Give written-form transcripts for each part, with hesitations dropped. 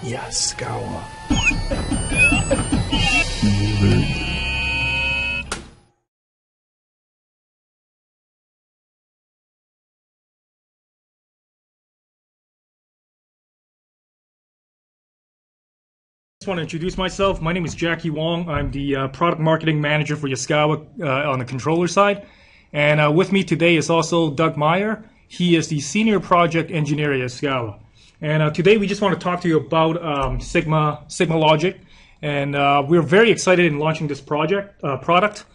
Yaskawa. I just want to introduce myself. My name is Jackie Wong. I'm the product marketing manager for Yaskawa on the controller side. And with me today is also Doug Meyer. He is the senior project engineer at Yaskawa. And today we just want to talk to you about SigmaLogic. And we're very excited in launching this product.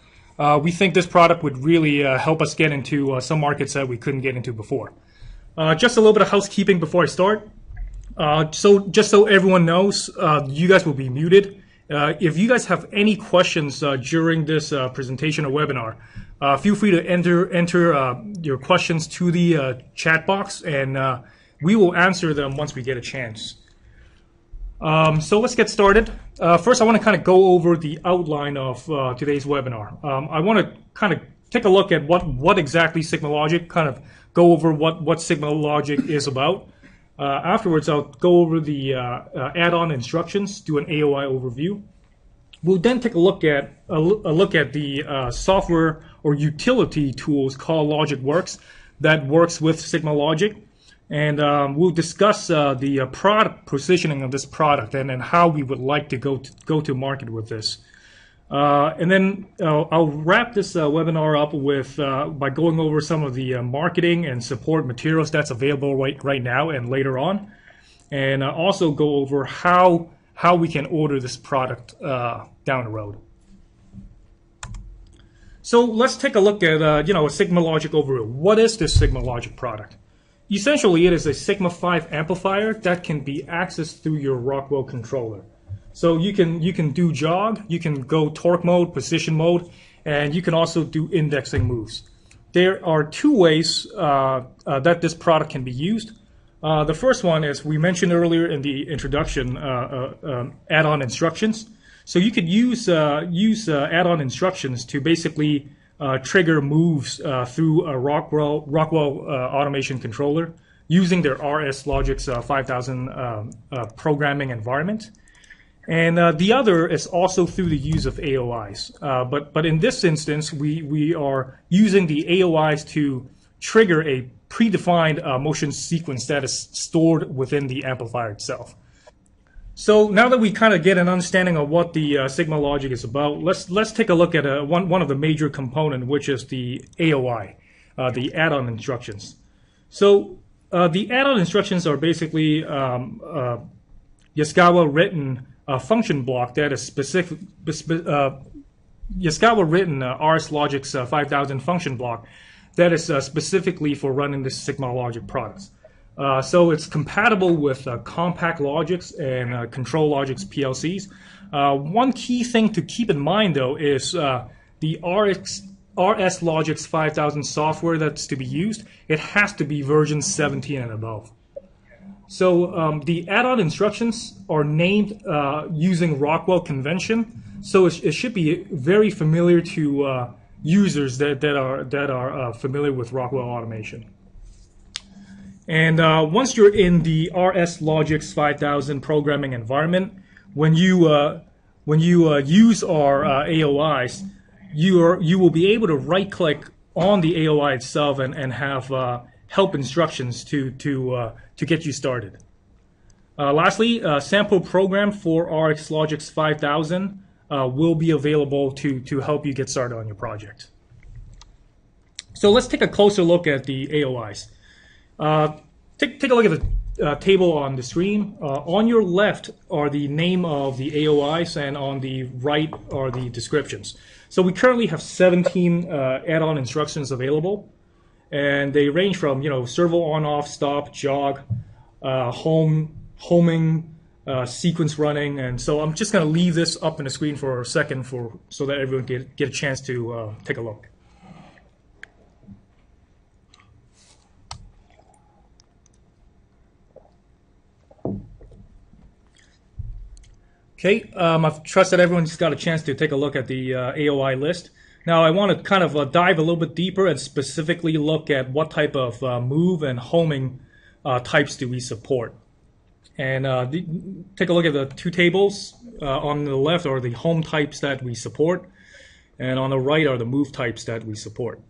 We think this product would really help us get into some markets that we couldn't get into before. Just a little bit of housekeeping before I start. So just so everyone knows, you guys will be muted. If you guys have any questions during this presentation or webinar, feel free to enter your questions to the chat box, and we will answer them once we get a chance. So let's get started. First, I want to kind of go over the outline of today's webinar. I want to kind of take a look at what exactly SigmaLogic, kind of go over what SigmaLogic is about. Afterwards, I'll go over the add-on instructions, do an AOI overview. We'll then take a look at the software or utility tools called LogicWorks that works with SigmaLogic, and we'll discuss the product positioning of this product and how we would like to go to market with this. And then I'll wrap this webinar up with by going over some of the marketing and support materials that's available right now and later on, and also go over how we can order this product down the road. So let's take a look at a SigmaLogic overview. What is this SigmaLogic product? Essentially, it is a Sigma 5 amplifier that can be accessed through your Rockwell controller. So you can do jog, you can go torque mode, position mode, and you can also do indexing moves. There are two ways that this product can be used. The first one, as we mentioned earlier in the introduction, add-on instructions. So you could use add-on instructions to basically trigger moves through a Rockwell automation controller using their Logic's 5000 programming environment. And the other is also through the use of AOIs. But in this instance, we are using the AOIs to trigger a predefined motion sequence that is stored within the amplifier itself. So now that we kind of get an understanding of what the SigmaLogic is about, let's take a look at one of the major components, which is the AOI, the add-on instructions. So the add-on instructions are basically Yaskawa written function block that is specific. Yaskawa written Logic's 5000 function block that is specifically for running the SigmaLogic products. So it's compatible with compact logics and control logics PLCs. One key thing to keep in mind, though, is the Logic's 5000 software that's to be used. It has to be version 17 and above. So the add-on instructions are named using Rockwell convention, so it should be very familiar to users that are familiar with Rockwell automation. And once you're in the Logic's 5000 programming environment, when you use our AOIs, you will be able to right-click on the AOI itself and have help instructions to get you started. Lastly, a sample program for Logic's 5000 will be available to help you get started on your project. So let's take a closer look at the AOIs. Take a look at the table on the screen. On your left are the name of the AOIs, and on the right are the descriptions. So we currently have 17 add-on instructions available, and they range from servo on-off, stop, jog, homing, sequence running, and so I'm just going to leave this up on the screen for a second so that everyone can get a chance to take a look. Okay, I trust that everyone's got a chance to take a look at the AOI list. Now I want to kind of dive a little bit deeper and specifically look at what type of move and homing types do we support. And take a look at the two tables. On the left are the home types that we support, and on the right are the move types that we support.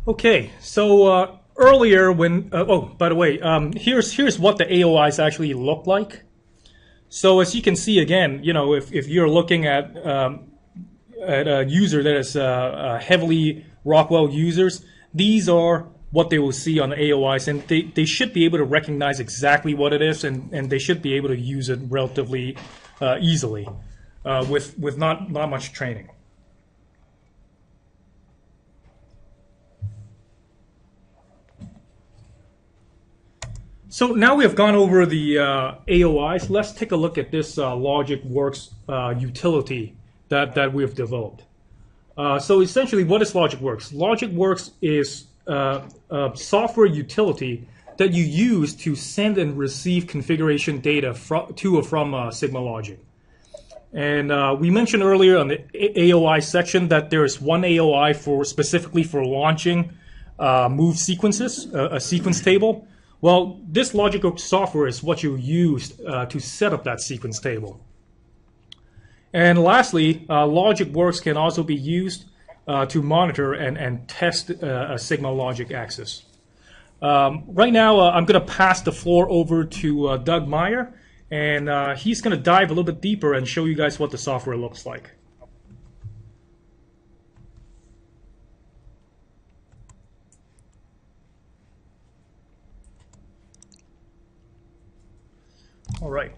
Okay, so earlier when oh, by the way, here's what the AOIs actually look like. So as you can see, again, you know, if you're looking at a user that is heavily Rockwell users, these are what they will see on the AOIs, and they should be able to recognize exactly what it is, and they should be able to use it relatively easily with not much training. So now we have gone over the AOIs. Let's take a look at this LogicWorks utility that we have developed. So essentially, what is LogicWorks? LogicWorks is a software utility that you use to send and receive configuration data to or from SigmaLogic. And we mentioned earlier on the AOI section that there is one AOI specifically for launching move sequences, a sequence table. Well, this LogicWorks software is what you use to set up that sequence table. And lastly, LogicWorks can also be used to monitor and test a SigmaLogic access. Right now, I'm going to pass the floor over to Doug Meyer, and he's going to dive a little bit deeper and show you guys what the software looks like. All right.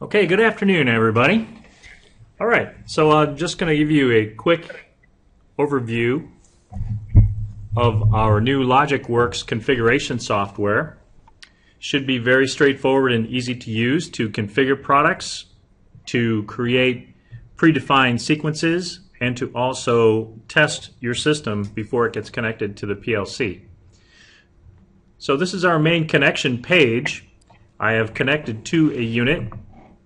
Okay, good afternoon, everybody. All right, so I'm just going to give you a quick overview of our new LogicWorks configuration software. Should be very straightforward and easy to use to configure products, to create predefined sequences, and to also test your system before it gets connected to the PLC. So this is our main connection page. I have connected to a unit.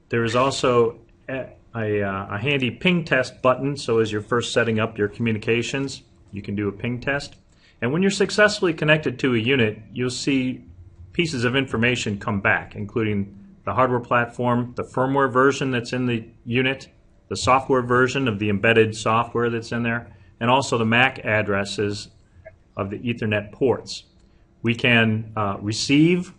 There is also a handy ping test button, so as you're first setting up your communications, you can do a ping test. And when you're successfully connected to a unit, you'll see pieces of information come back, including the hardware platform, the firmware version that's in the unit, the software version of the embedded software that's in there, and also the MAC addresses of the Ethernet ports. We can receive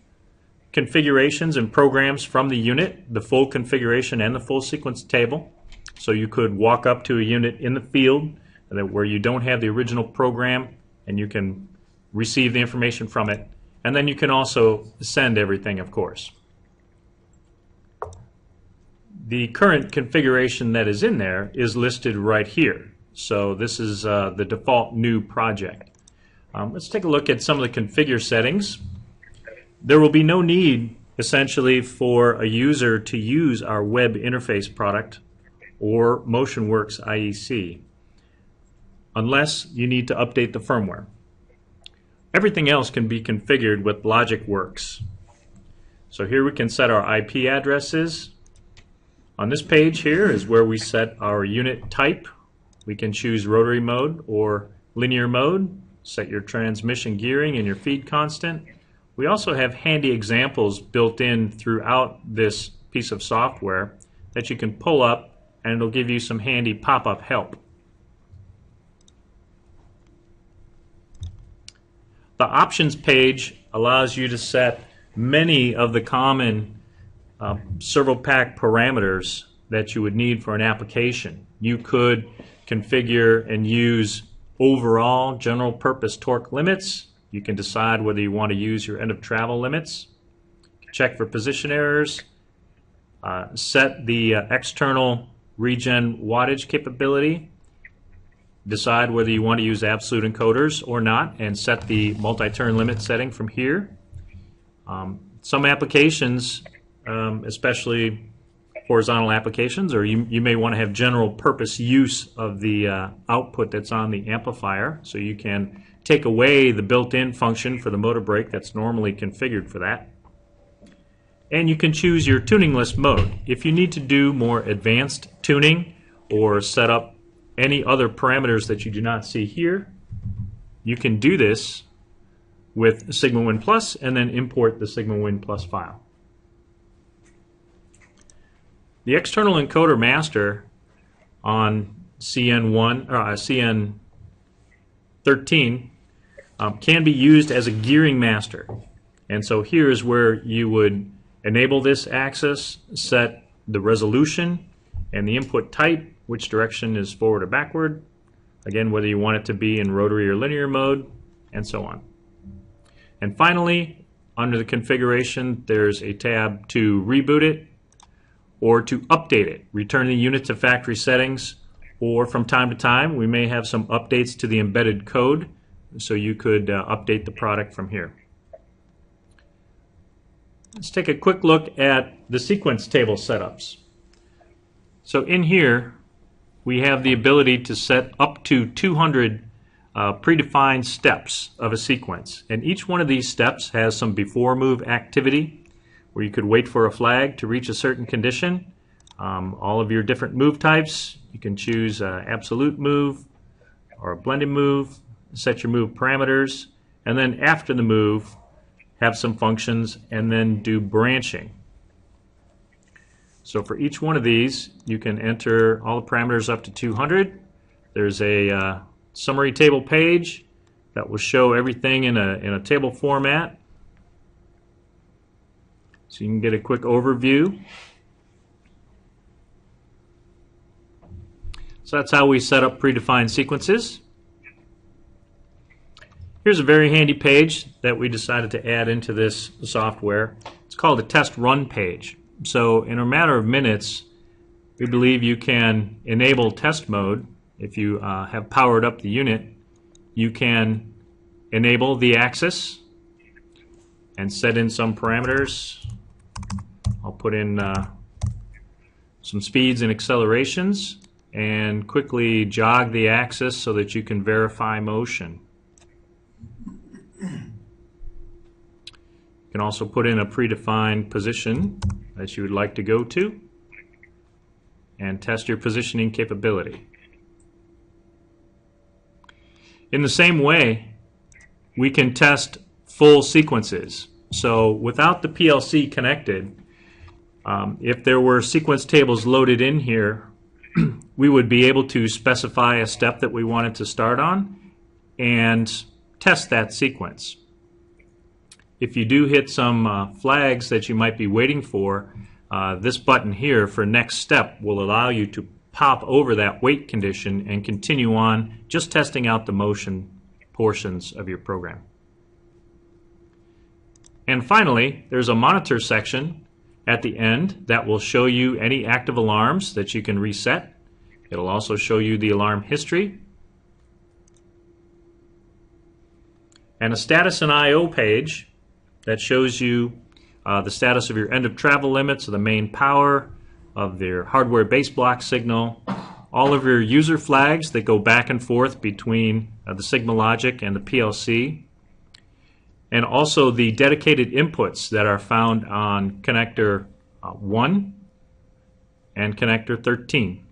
configurations and programs from the unit, the full configuration and the full sequence table. So you could walk up to a unit in the field where you don't have the original program, and you can receive the information from it. And then you can also send everything, of course. The current configuration that is in there is listed right here. So this is the default new project. Let's take a look at some of the configure settings. There will be no need, essentially, for a user to use our web interface product or MotionWorks IEC unless you need to update the firmware. Everything else can be configured with LogicWorks. So here we can set our IP addresses. On this page here is where we set our unit type. We can choose rotary mode or linear mode, set your transmission gearing and your feed constant. We also have handy examples built in throughout this piece of software that you can pull up, and it'll give you some handy pop-up help. The options page allows you to set many of the common servo pack parameters that you would need for an application. You could configure and use overall general purpose torque limits. You can decide whether you want to use your end of travel limits, check for position errors, set the external regen wattage capability, decide whether you want to use absolute encoders or not, and set the multi-turn limit setting from here. Some applications, especially horizontal applications, or you may want to have general purpose use of the output that's on the amplifier, so you can take away the built-in function for the motor brake that's normally configured for that. And you can choose your tuning list mode. If you need to do more advanced tuning or set up any other parameters that you do not see here, you can do this with SigmaWin Plus and then import the SigmaWin Plus file. The external encoder master on CN1 or CN13 can be used as a gearing master. And so here is where you would enable this axis, set the resolution and the input type, which direction is forward or backward, again whether you want it to be in rotary or linear mode, and so on. And finally, under the configuration, there's a tab to reboot it or to update it, return the unit to factory settings, or from time to time we may have some updates to the embedded code, so you could update the product from here. Let's take a quick look at the sequence table setups. So in here we have the ability to set up to 200 predefined steps of a sequence, and each one of these steps has some before move activity where you could wait for a flag to reach a certain condition. All of your different move types, you can choose absolute move or a blended move, set your move parameters, and then after the move have some functions and then do branching. So for each one of these you can enter all the parameters up to 200. There's a summary table page that will show everything in a table format, so you can get a quick overview. So that's how we set up predefined sequences. Here's a very handy page that we decided to add into this software. It's called a test run page. So in a matter of minutes, we believe you can enable test mode. If you have powered up the unit, you can enable the axis and set in some parameters. I'll put in some speeds and accelerations and quickly jog the axis so that you can verify motion. You can also put in a predefined position that you would like to go to and test your positioning capability. In the same way, we can test full sequences. So without the PLC connected, if there were sequence tables loaded in here, we would be able to specify a step that we wanted to start on and test that sequence. If you do hit some flags that you might be waiting for, this button here for next step will allow you to pop over that wait condition and continue on just testing out the motion portions of your program. And finally, there's a monitor section at the end that will show you any active alarms that you can reset. It'll also show you the alarm history. And a status and I/O page that shows you the status of your end of travel limits, of the main power, of their hardware base block signal, all of your user flags that go back and forth between the SigmaLogic and the PLC, and also the dedicated inputs that are found on connector 1 and connector 13.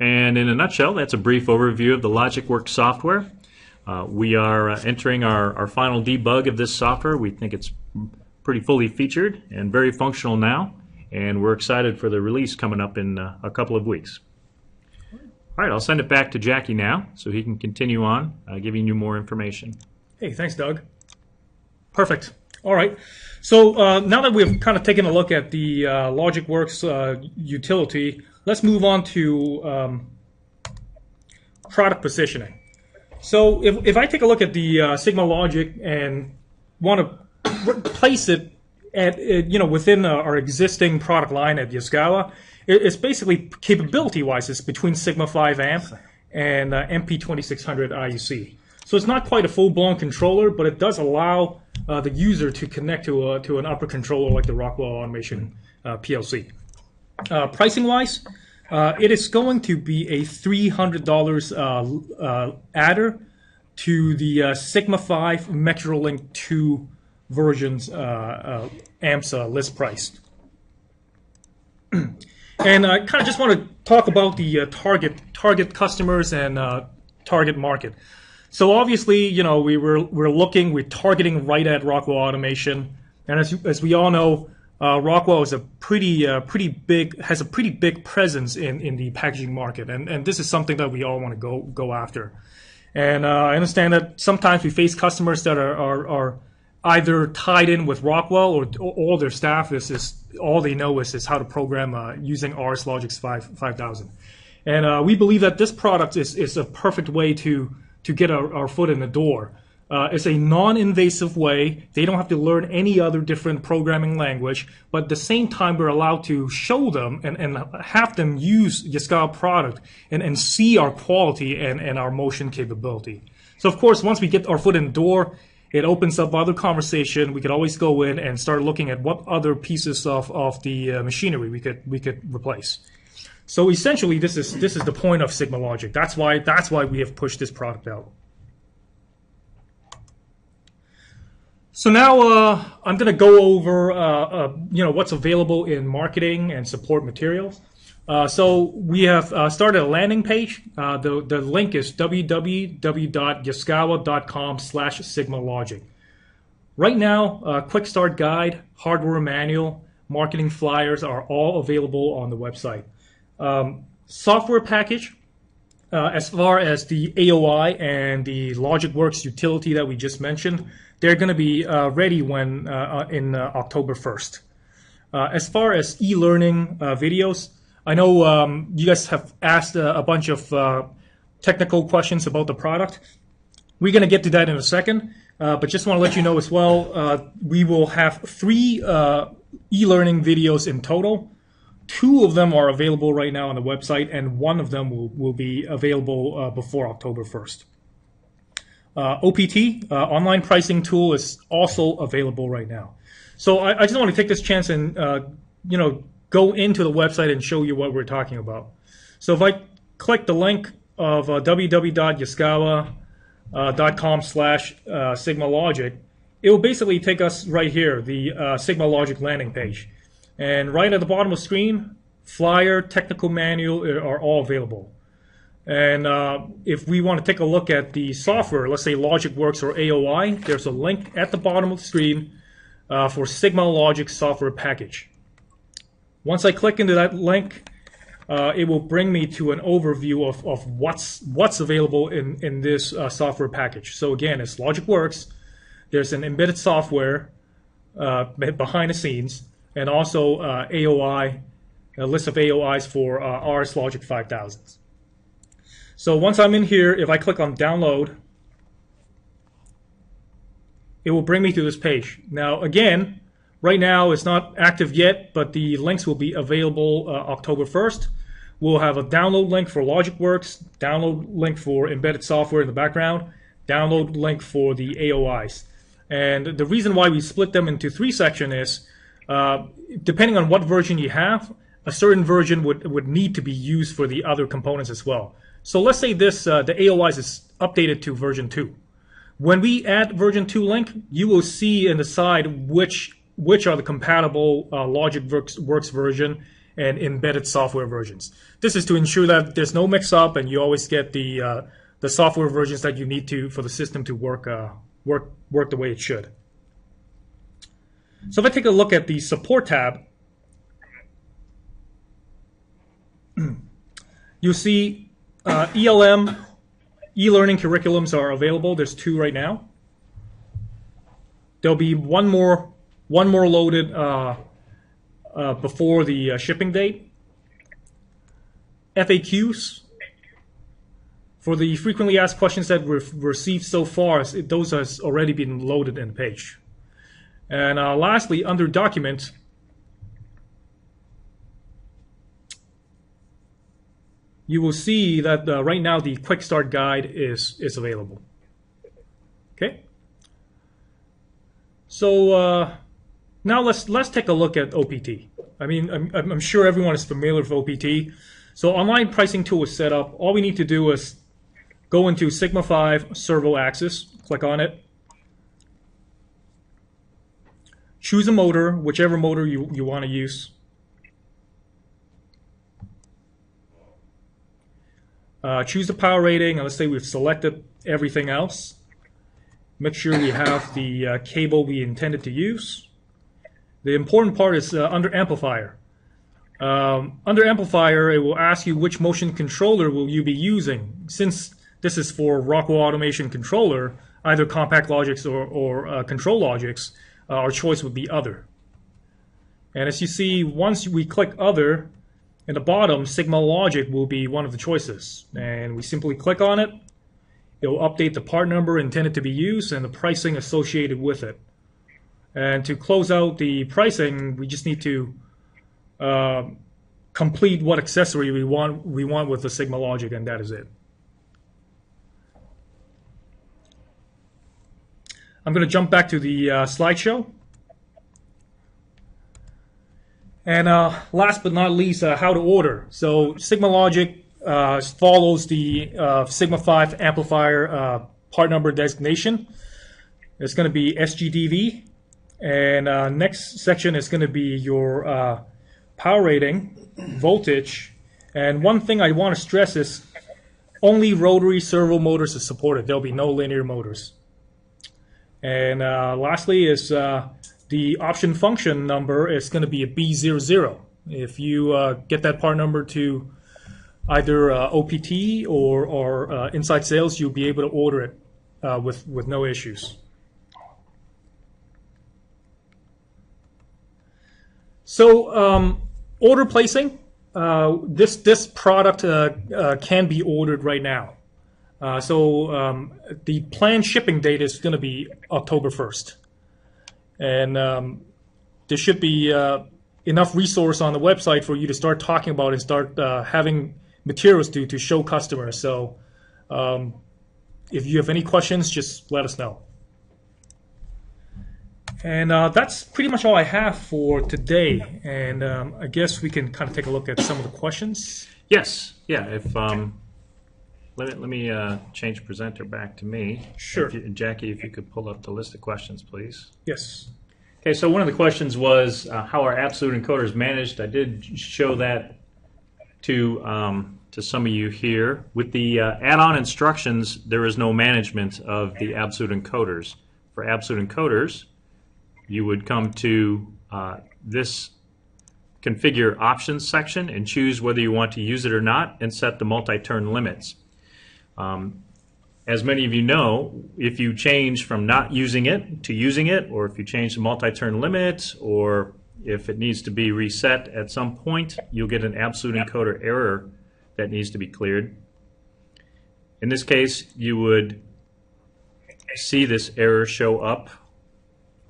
And in a nutshell, that's a brief overview of the LogicWorks software. We are entering our final debug of this software. We think it's pretty fully featured and very functional now, and we're excited for the release coming up in a couple of weeks. All right, I'll send it back to Jackie now so he can continue on giving you more information. Hey, thanks, Doug. Perfect. All right. So now that we've kind of taken a look at the LogicWorks utility, let's move on to product positioning. So if I take a look at the SigmaLogic and want to place it at within our existing product line at Yaskawa, it's basically capability-wise, it's between Sigma 5 amp and MP2600 IUC. So it's not quite a full-blown controller, but it does allow the user to connect to an upper controller like the Rockwell Automation PLC. Pricing-wise, It is going to be a $300 adder to the Sigma 5 Metrolink 2 versions amps list price. And I kind of just want to talk about the target customers and target market. So obviously, you know, we're targeting right at Rockwell Automation, and as we all know, Rockwell is has a pretty big presence in the packaging market, and this is something that we all want to go after. And I understand that sometimes we face customers that are either tied in with Rockwell, or all their staff is all they know is how to program using RSLogix 5000. And we believe that this product is a perfect way to get our foot in the door. It's a non-invasive way. They don't have to learn any other different programming language, but at the same time, we're allowed to show them and have them use Yaskawa product and see our quality and our motion capability. So of course, once we get our foot in the door, it opens up other conversation. We could always go in and start looking at what other pieces of the machinery we could replace. So essentially, this is the point of SigmaLogic. That's why we have pushed this product out. So now I'm going to go over what's available in marketing and support materials. So we have started a landing page. The link is www.yaskawa.com/SigmaLogic. Right now, quick start guide, hardware manual, marketing flyers are all available on the website. Software package, as far as the AOI and the LogicWorks utility that we just mentioned, they're going to be ready when in October 1st. As far as e-learning videos, I know you guys have asked a bunch of technical questions about the product. We're going to get to that in a second, but just want to let you know as well, we will have 3 e-learning videos in total. 2 of them are available right now on the website, and 1 of them will be available before October 1st. OPT, online pricing tool, is also available right now. So I just want to take this chance and go into the website and show you what we're talking about. So if I click the link of www.yaskawa.com/SigmaLogic, it will basically take us right here, the SigmaLogic landing page. And right at the bottom of the screen, flyer, technical manual are all available. And if we want to take a look at the software, let's say LogicWorks or AOI, there's a link at the bottom of the screen for SigmaLogic software package. Once I click into that link, it will bring me to an overview of what's available in this software package. So again, it's LogicWorks. There's an embedded software behind the scenes, and also AOI, a list of AOIs for RSLogix 5000s. So once I'm in here, if I click on download, it will bring me to this page. Now again, right now it's not active yet, but the links will be available October 1st. We'll have a download link for LogicWorks, download link for embedded software in the background, download link for the AOIs. And the reason why we split them into 3 sections is, depending on what version you have, a certain version would need to be used for the other components as well. So let's say this, the AOIs is updated to version 2. When we add version 2 link, you will see in the side which are the compatible LogicWorks version and embedded software versions. This is to ensure that there's no mix-up and you always get the software versions that you need for the system to work the way it should. So if I take a look at the support tab, you'll see ELM, e-learning curriculums are available. There's 2 right now. There'll be one more loaded before the shipping date. FAQs, for the frequently asked questions that we've received so far, those has already been loaded in the page. And lastly, under Documents, you will see that right now the Quick Start Guide is available. Okay. So now let's take a look at OPT. I mean, I'm sure everyone is familiar with OPT. So online pricing tool is set up. All we need to do is go into Sigma 5 servo axis, click on it, choose a motor, whichever motor you want to use. Choose the power rating, and let's say we've selected everything else. Make sure we have the cable we intended to use. The important part is under amplifier. Under amplifier, it will ask you which motion controller will you be using. Since this is for Rockwell Automation controller, either Compact Logics or Control Logics, our choice would be other. And as you see, once we click other, in the bottom, SigmaLogic will be one of the choices. And we simply click on it. It will update the part number intended to be used and the pricing associated with it. And to close out the pricing, we just need to complete what accessory we want with the SigmaLogic, and that is it. I'm going to jump back to the slideshow. And last but not least, how to order. So SigmaLogic follows the Sigma 5 amplifier part number designation. It's going to be SGDV. And next section is going to be your power rating, voltage. And one thing I want to stress is only rotary servo motors are supported. There'll be no linear motors. And lastly is the option function number is going to be a B00. If you get that part number to either OPT or inside sales, you'll be able to order it with no issues. So order placing, this product can be ordered right now. So the planned shipping date is going to be October 1st. And there should be enough resource on the website for you to start talking about and start having materials to show customers. So if you have any questions, just let us know. And that's pretty much all I have for today. And I guess we can kind of take a look at some of the questions. Yes. Yeah. If let me change presenter back to me. Sure. Jackie, if you could pull up the list of questions, please. Yes. Okay. So one of the questions was how are absolute encoders managed. I did show that to some of you here. With the add-on instructions, there is no management of the absolute encoders. For absolute encoders, you would come to this configure options section and choose whether you want to use it or not and set the multi-turn limits. As many of you know, if you change from not using it to using it, or if you change the multi-turn limit, or if it needs to be reset at some point, you'll get an absolute encoder error that needs to be cleared. In this case, you would see this error show up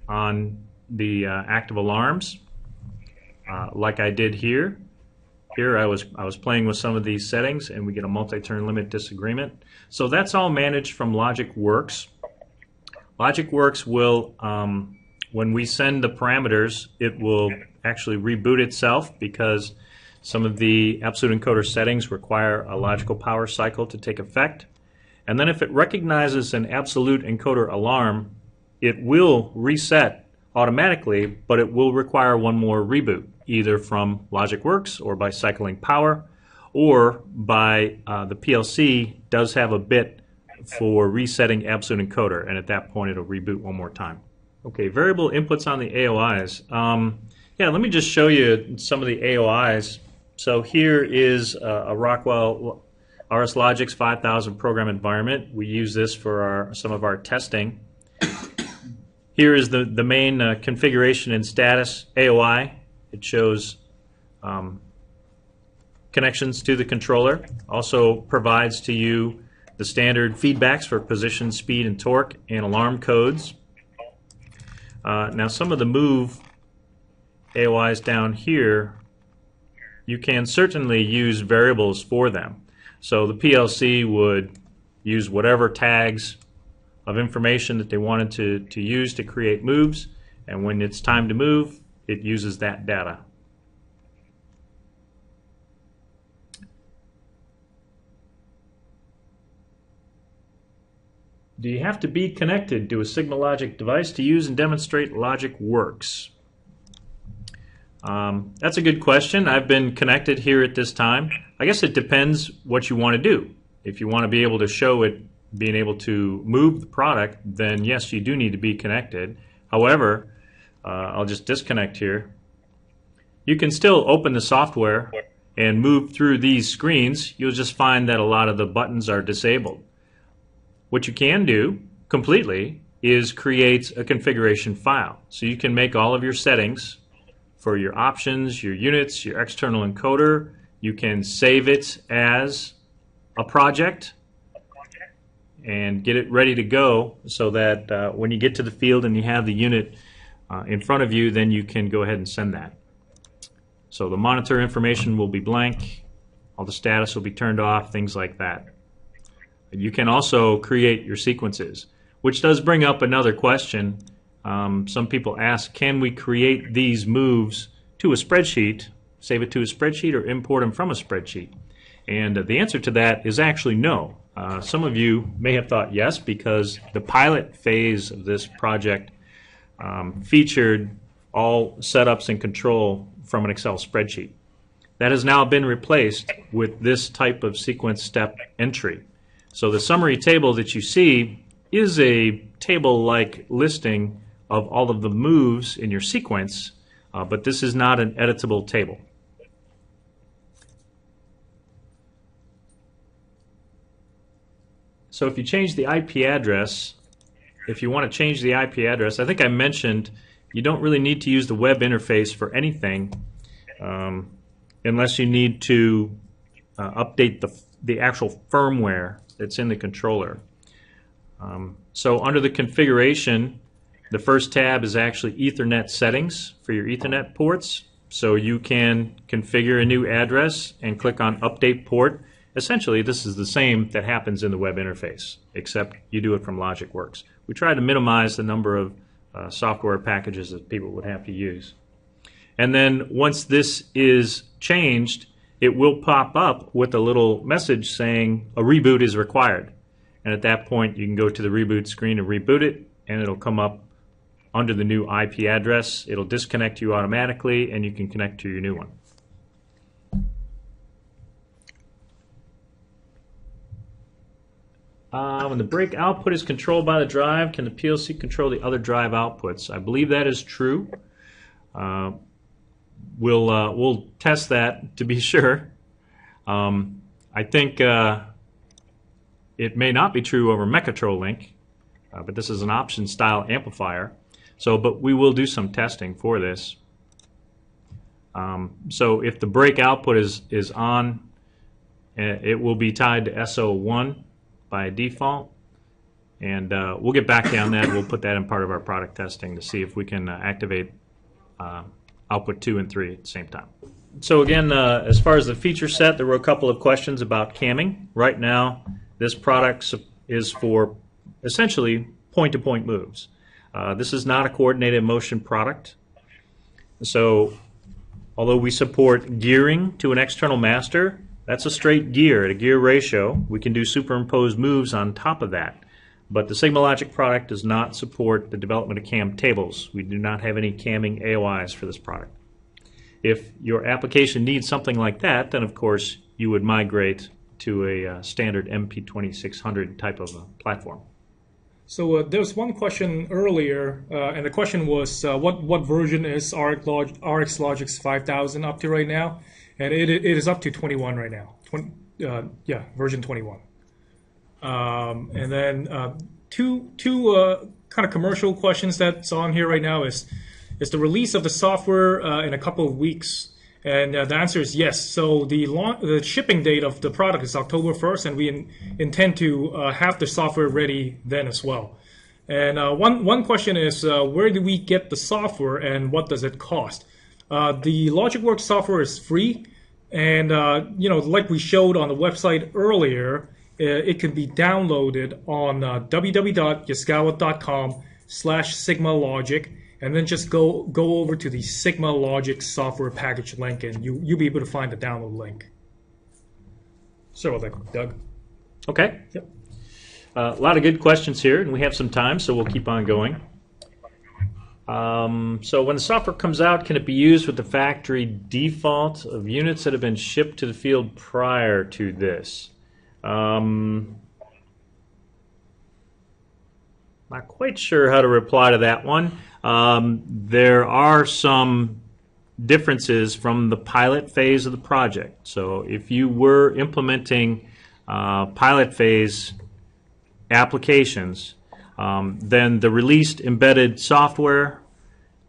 on the active alarms, like I did here. Here I was playing with some of these settings, and we get a multi-turn limit disagreement. So that's all managed from LogicWorks. LogicWorks will, when we send the parameters, it will actually reboot itself because some of the absolute encoder settings require a logical power cycle to take effect. And then if it recognizes an absolute encoder alarm, it will reset automatically, but it will require one more reboot, either from LogicWorks or by cycling power, or by the PLC does have a bit for resetting absolute encoder, and at that point it'll reboot one more time. Okay, variable inputs on the AOIs. Yeah, let me just show you some of the AOIs. So here is a Rockwell RS Logix 5000 program environment. We use this for some of our testing. Here is the main configuration and status AOI. It shows connections to the controller. Also provides to you the standard feedbacks for position, speed, and torque, and alarm codes. Now some of the move AOIs down here, you can certainly use variables for them. So the PLC would use whatever tags of information that they wanted to use to create moves, and when it's time to move, it uses that data. Do you have to be connected to a SigmaLogic device to use and demonstrate Logic Works? That's a good question. I've been connected here at this time. I guess it depends what you want to do. If you want to be able to show it being able to move the product, then yes, you do need to be connected. However, I'll just disconnect here. You can still open the software and move through these screens. You'll just find that a lot of the buttons are disabled. What you can do completely is create a configuration file. So you can make all of your settings for your options, your units, your external encoder. You can save it as a project and get it ready to go so that when you get to the field and you have the unit in front of you, then you can go ahead and send that. So the monitor information will be blank, all the status will be turned off, things like that. You can also create your sequences, which does bring up another question. Some people ask, can we create these moves to a spreadsheet, save it to a spreadsheet, or import them from a spreadsheet? And the answer to that is actually no. Some of you may have thought yes, because the pilot phase of this project featured all setups and control from an Excel spreadsheet. That has now been replaced with this type of sequence step entry. So the summary table that you see is a table-like listing of all of the moves in your sequence, but this is not an editable table. So if you change the IP address, if you want to change the IP address, I think I mentioned you don't really need to use the web interface for anything unless you need to update the actual firmware that's in the controller. So under the configuration, the first tab is actually Ethernet settings for your Ethernet ports. So you can configure a new address and click on Update Port. Essentially, this is the same that happens in the web interface, except you do it from Logic Works. We try to minimize the number of software packages that people would have to use. And then once this is changed, it will pop up with a little message saying a reboot is required. And at that point, you can go to the reboot screen and reboot it, and it'll come up under the new IP address. It'll disconnect you automatically, and you can connect to your new one. When the brake output is controlled by the drive, can the PLC control the other drive outputs? I believe that is true. We'll test that to be sure. I think it may not be true over Mechatrol Link, but this is an option style amplifier. So, but we will do some testing for this. So if the brake output is on, it will be tied to SO1 by default, and we'll get back on that. We'll put that in part of our product testing to see if we can activate output 2 and 3 at the same time. So again, as far as the feature set, there were a couple of questions about camming. Right now, this product is for essentially point-to-point moves. This is not a coordinated motion product. So although we support gearing to an external master, that's a straight gear at a gear ratio. We can do superimposed moves on top of that. But the SigmaLogic product does not support the development of cam tables. We do not have any camming AOIs for this product. If your application needs something like that, then of course you would migrate to a standard MP2600 type of a platform. So there was one question earlier, and the question was, what version is RX Logic's 5000 up to right now? And it is up to 21 right now. Yeah, version 21. And then two kind of commercial questions that's on here right now is the release of the software in a couple of weeks? And the answer is yes. So the shipping date of the product is October 1st, and we intend to have the software ready then as well. And one question is, where do we get the software and what does it cost? The LogicWorks software is free, and like we showed on the website earlier, it can be downloaded on www.yaskawa.com/SigmaLogic, and then just go over to the SigmaLogic software package link, and you'll be able to find the download link. Sorry about that, Doug. Okay. Yep. A lot of good questions here, and we have some time, so we'll keep on going. So when the software comes out, can it be used with the factory default of units that have been shipped to the field prior to this? Not quite sure how to reply to that one. There are some differences from the pilot phase of the project. So if you were implementing pilot phase applications, then the released embedded software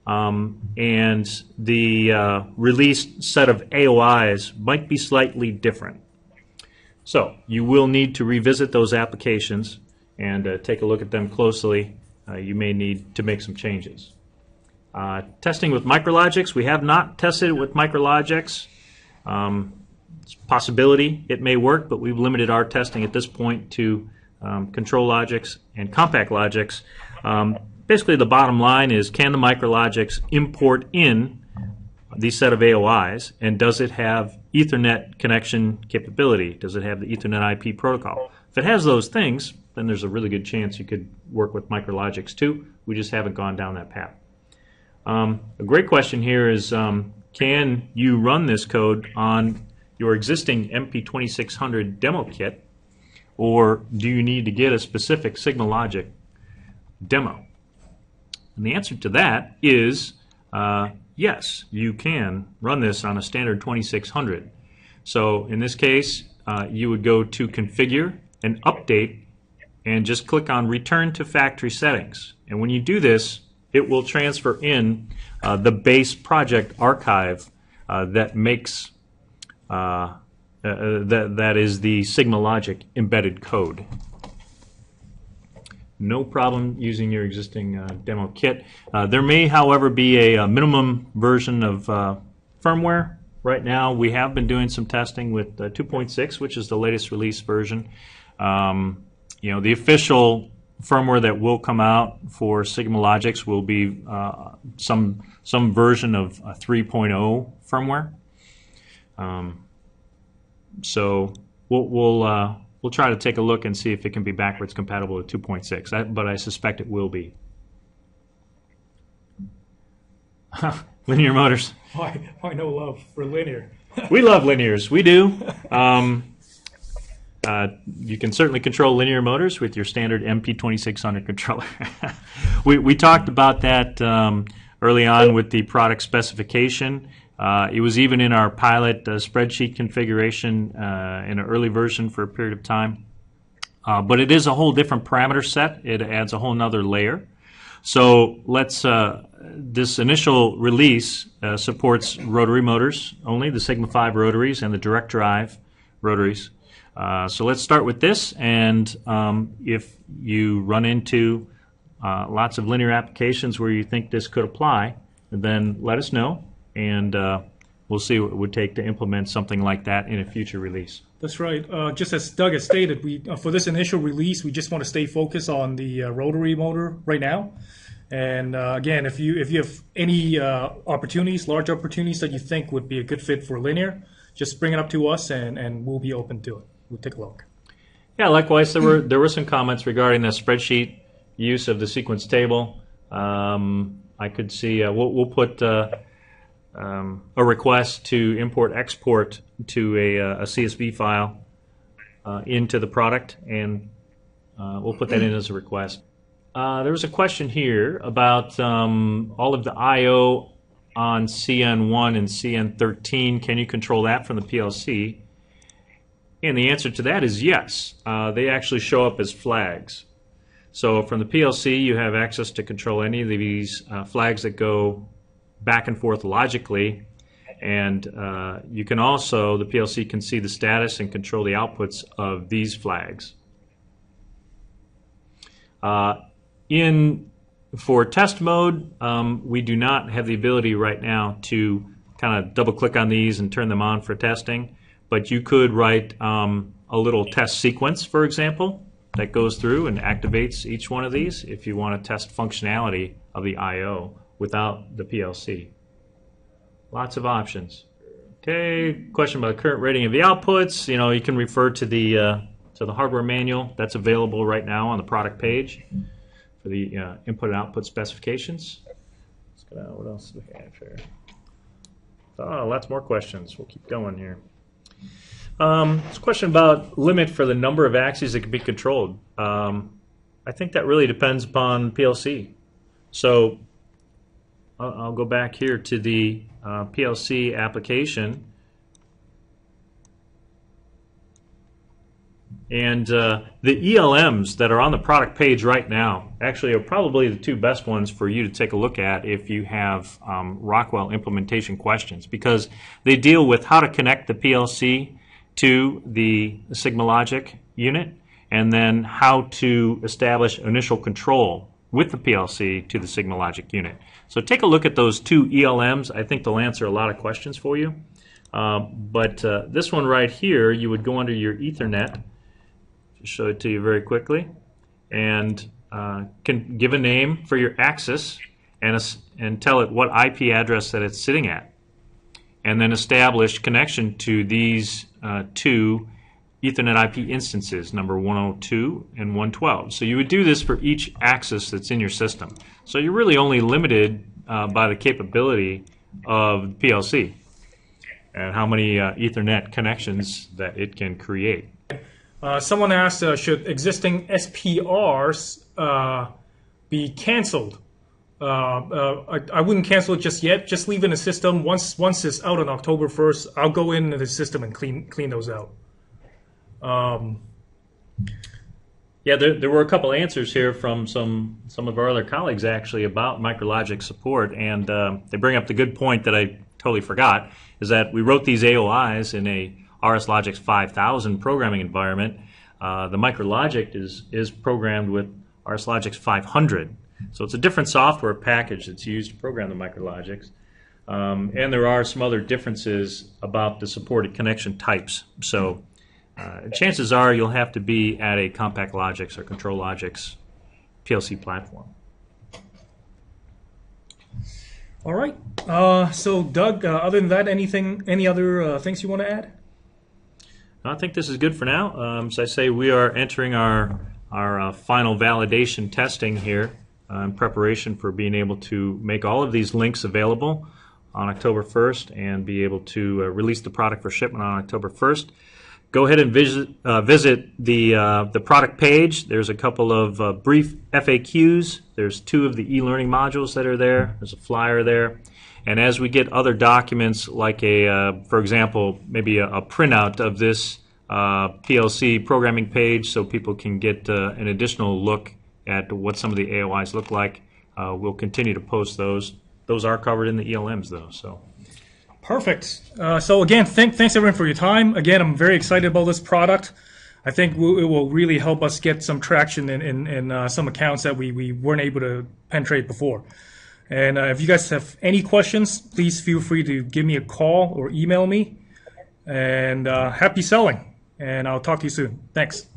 and the released set of AOIs might be slightly different. So you will need to revisit those applications and take a look at them closely. You may need to make some changes. Testing with MicroLogics. We have not tested it with MicroLogics. It's a possibility it may work, but we've limited our testing at this point to control logics and compact logics. Basically, the bottom line is, can the MicroLogics import in the set of AOIs, and does it have Ethernet connection capability? Does it have the Ethernet IP protocol? If it has those things, then there's a really good chance you could work with MicroLogics too. We just haven't gone down that path. A great question here is, can you run this code on your existing MP2600 demo kit, or do you need to get a specific SigmaLogic demo? And the answer to that is yes, you can run this on a standard 2600. So in this case, you would go to Configure and Update and just click on Return to Factory Settings. And when you do this, it will transfer in the base project archive that makes that is the SigmaLogic embedded code. No problem using your existing demo kit. There may, however, be a minimum version of firmware. Right now, we have been doing some testing with 2.6, which is the latest release version. The official firmware that will come out for SigmaLogics will be some version of 3.0 firmware. So we'll try to take a look and see if it can be backwards compatible with 2.6, but I suspect it will be. Linear motors. Why no love for linear? We love linears. We do. You can certainly control linear motors with your standard MP2600 controller. we talked about that early on with the product specification. It was even in our pilot spreadsheet configuration in an early version for a period of time. But it is a whole different parameter set. It adds a whole nother layer. So this initial release supports rotary motors only, the Sigma 5 rotaries and the direct drive rotaries. So let's start with this, and if you run into lots of linear applications where you think this could apply, then let us know, and we'll see what it would take to implement something like that in a future release. That's right. Just as Doug has stated, we for this initial release, we just want to stay focused on the rotary motor right now. And again, if you have any opportunities, large opportunities that you think would be a good fit for linear, just bring it up to us, and we'll be open to it. We'll take a look. Yeah, likewise, there were some comments regarding the spreadsheet use of the sequence table. I could see we'll put a request to import-export to a CSV file into the product, and we'll put that in as a request. There was a question here about all of the I/O on CN1 and CN13. Can you control that from the PLC? And the answer to that is yes. They actually show up as flags. So from the PLC, you have access to control any of these flags that go back and forth logically, and you can also, the PLC can see the status and control the outputs of these flags. For test mode, we do not have the ability right now to kind of double click on these and turn them on for testing, but you could write a little test sequence, for example, that goes through and activates each one of these if you want to test functionality of the I/O without the PLC. Lots of options. Okay, question about current rating of the outputs. You know, you can refer to the to the hardware manual. That's available right now on the product page for the input and output specifications. What else do we have here? Oh, lots more questions. We'll keep going here. This question about limit for the number of axes that can be controlled. I think that really depends upon PLC. So I'll go back here to the PLC application. And the ELMs that are on the product page right now actually are probably the two best ones for you to take a look at if you have Rockwell implementation questions, because they deal with how to connect the PLC to the SigmaLogic unit and then how to establish initial control with the PLC to the SigmaLogic unit. So take a look at those two ELMs. I think they'll answer a lot of questions for you. But this one right here, you would go under your Ethernet. Show it to you very quickly, and can give a name for your axis and tell it what IP address that it's sitting at, and then establish connection to these two Ethernet IP instances, number 102 and 112. So you would do this for each axis that's in your system. So you're really only limited by the capability of the PLC and how many Ethernet connections that it can create. Someone asked, should existing SPRs be canceled? I wouldn't cancel it just yet. Just leave it in the system. Once it's out on October 1st, I'll go into the system and clean those out. Yeah, there were a couple answers here from some of our other colleagues actually about MicroLogic support, and they bring up the good point that I totally forgot, is that we wrote these AOIs in a RSLogix 5000 programming environment. The MicroLogic is programmed with RSLogix 500, so it's a different software package that's used to program the MicroLogics. And there are some other differences about the supported connection types. So chances are you'll have to be at a CompactLogix or ControlLogix PLC platform. All right. So Doug, other than that, any other things you want to add? I think this is good for now. As I say, we are entering our final validation testing here in preparation for being able to make all of these links available on October 1st and be able to release the product for shipment on October 1st. Go ahead and visit the product page. There's a couple of brief FAQs. There's two of the e-learning modules that are there. There's a flyer there. And as we get other documents, like for example, maybe a printout of this PLC programming page so people can get an additional look at what some of the AOIs look like, we'll continue to post those. Those are covered in the ELMs, though. So. Perfect. So again, thanks everyone for your time. Again, I'm very excited about this product. I think it will really help us get some traction in some accounts that we weren't able to penetrate before. And if you guys have any questions, please feel free to give me a call or email me. And happy selling. And I'll talk to you soon. Thanks.